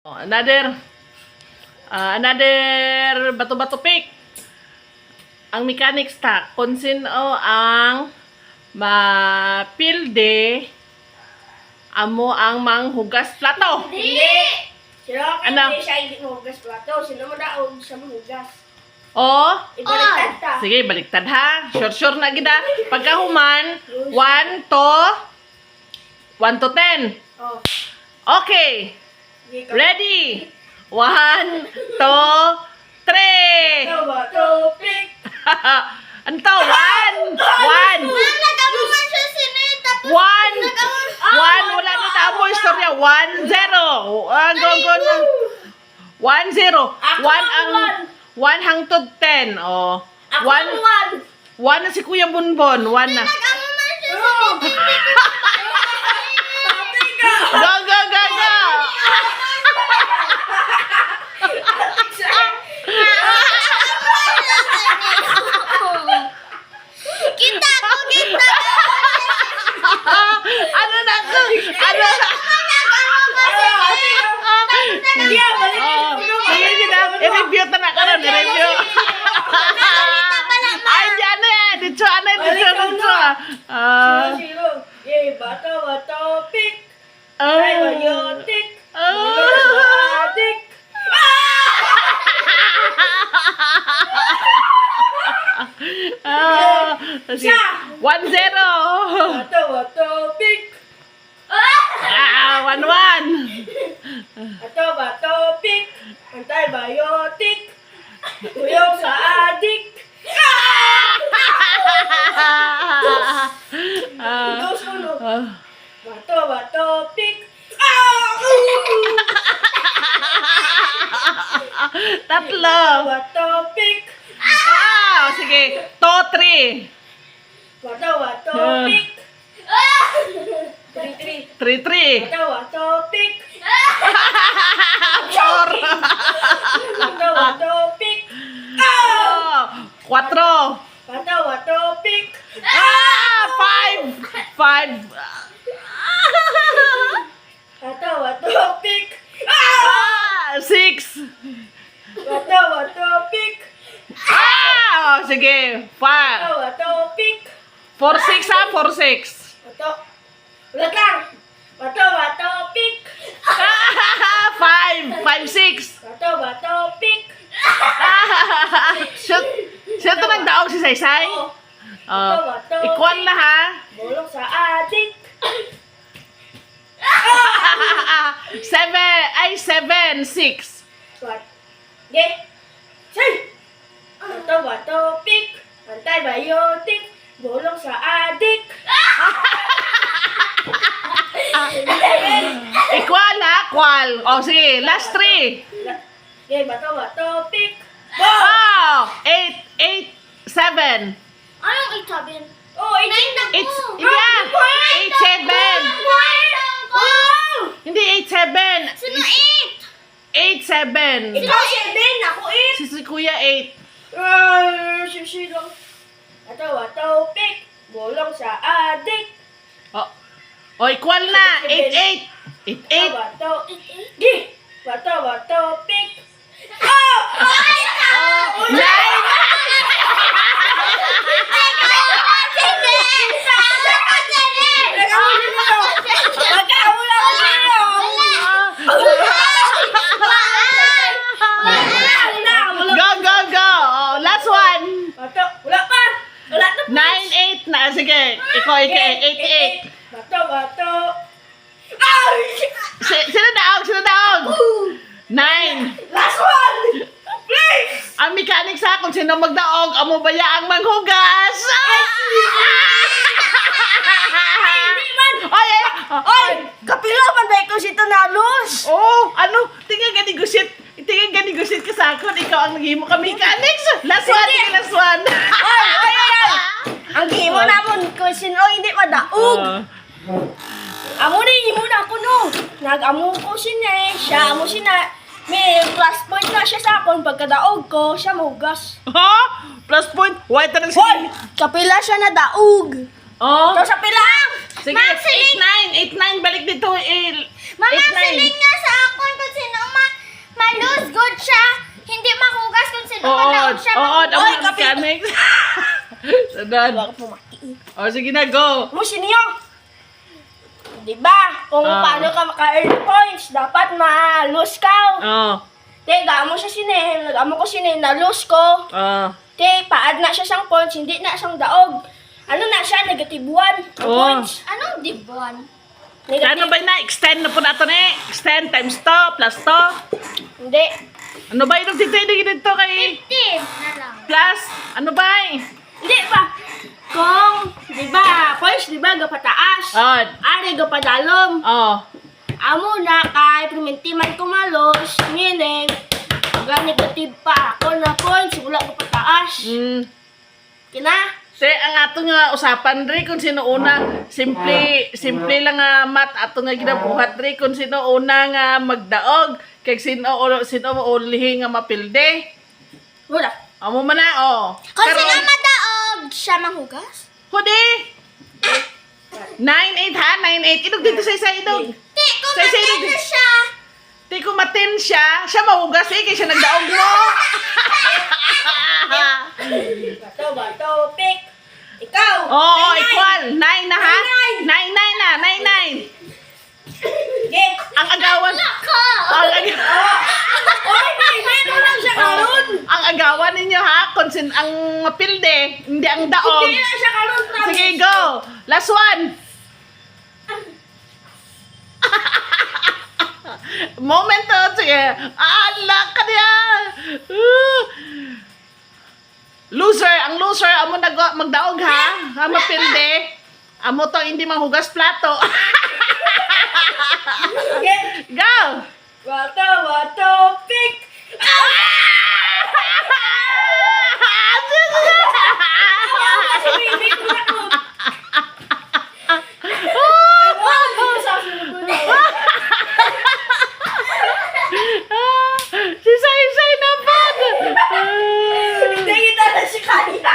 Another bato-bato pick. Ang mechanics ta, kung sino ang mapilde amo ang manghugas plato. Hindi! Sino Ano? hindi siya hindi mahugas plato. Sino mo daog siya mahugas. O, Ibaliktad ta. sige, baliktad ha. Sure na gida. Pagkahuman, 1 to 10. Oh. Okay. Sige ka. Ready? 1, 2, 3. Ito ba? Ito, pick. Anto? 1. 1. Nagabuman siya sinit. Tapos 1. 1. Wala na tamo istorya. 1, 0. Go na. 1, 0. 1 hangtod 10. Oh. Ako 1 na si Kuya Bunbon. 1 na. nagabuman siya Oh. sinit. Go. Kita ko. Ano na? Hindi, balik Oh, sige, kita. I-review ta na karon, i-review. Ay, diyan na yan. Dito. Sino? Yay, bato, pick. Ay, bayotik. Adik. Sige. 1-0. Bato, pick. 1-1. Bato, pick. Antay, bayotik. Uyong sa adik. Suno. Bato, pick. Tatlo. Bato, pick. Sige. 2-3. Bato, pick. 3-3. 3-3. Bato, pick. 4. Bato, pick. 4. Bato, pick. 5. 5. Bato, pick. 6. Bato, pick. Sige. 5. Bato, pick. 4-6 ha. 4-6. Bato. Ulat lang. Bato, pick. 5. 5-6. Bato, pick. Shoot ito nagdaog si Saysay? Bato, Equal na ha. Bulong sa adik. 7-6. What? Ge. Say. Bato, pick. Antay, bayotik. Bulong sa adik. Equal ha. Equal. Sige. Last 3. Ge, bato, pick. 8-7. Anong itabin? Oh, Nine na It's, ko. yeah. 8-7. Hindi 8-7. Sino 8-7. 8? Ikaw, 7. Ako, 8. Si Kuya 8. Sisilong. Bato, pick. Bulong sa adik. Equal na. 8-8. 8-8. Bato. Ge. Bato, pick. Go. Last one. Bato, wala pa. Wala na. 9-8 na. Sige. Ikaw 8-8. Bato. Ay! Sino daog? 9. Last one! Please! Ang mechanics ha, kung sino magdaog, amo baya ang manghugas. Oy! Kapila man dahil ko si Tanalos! Ano? Tingnan gani gusit ka sa akin. Ikaw ang naghimo ka mechanics. Last one. Ay! Ang himo namon ko sino hindi madaog. Amo ni himo na ako no. Nag-amo ko siya siya amo siya. May plus point na siya sa akon pagkadaog ko, siya mahugas. Plus point. White na Hoy! Kapila siya na daog. So sa pila! Sige, 8-9. 8-9. Balik dito. Mama, siling nga sa akon kung sino Kapadaog siya. Oo, Oy, ang kapit. mechanics. Sunod. Wala ka pumaki. O, sige na, go. Mo siniyo. Diba? Kung Ah. paano ka maka-earn points, dapat ma-lose ka. Oh, Te, gaamo siya sinin. Nag-amo ko sinin, na-lose ko. oh. Te, paad na siya sang points, hindi na siyang daog. Ano na siya? Negative 1 Oh. points. Anong dibuan? Ano ba na? Extend na po nato ni? Extend times to, plus to. Hindi. Ano ba yung titindi dito kay 15 na lang. plus? Ano ba Hindi ba? Kung, di ba, points, di ba, gapataas. Oh, Ari, gapadalom. oh. Amo na kay primitiman ko malos, meaning, pag negative pa ako na points, wala ko pataas. Mm. Kina? Te, ang ato nga usapan rin kung sino una, simple lang nga mat ato nga ginabuhat rin kung sino una nga magdaog, kay sino ulihi nga mapilde. Wala. Amo man na, oh. Kung sino madaog, siya manghugas? Hudi! 9-8 ha? 9-8. Idog dito sa isa, idog. Ti, kung Say, matendo say, siya. Di kung matin siya mahugas eh, kaya siya nagdaog mo. Bato, pick. Ikaw. Oo, Nine, equal. 9 na ha? 9 Nine. na, 9. Game. Ang agawan. Ako! Oy, may lang siya karon. Ang agawan ninyo ha, kung ang mapilde, hindi ang daog. Hindi na siya karon. promise. Sige, go. Last one. Moment to. Sige. Alak ka niya. Loser. Ang loser, amo magdaog ha. Ha, mapilde. Amo to hindi manghugas plato. Game. Go. Bato, pick. Kasi may pinakot. Si Say na ba? Hindi kita na si Kaya.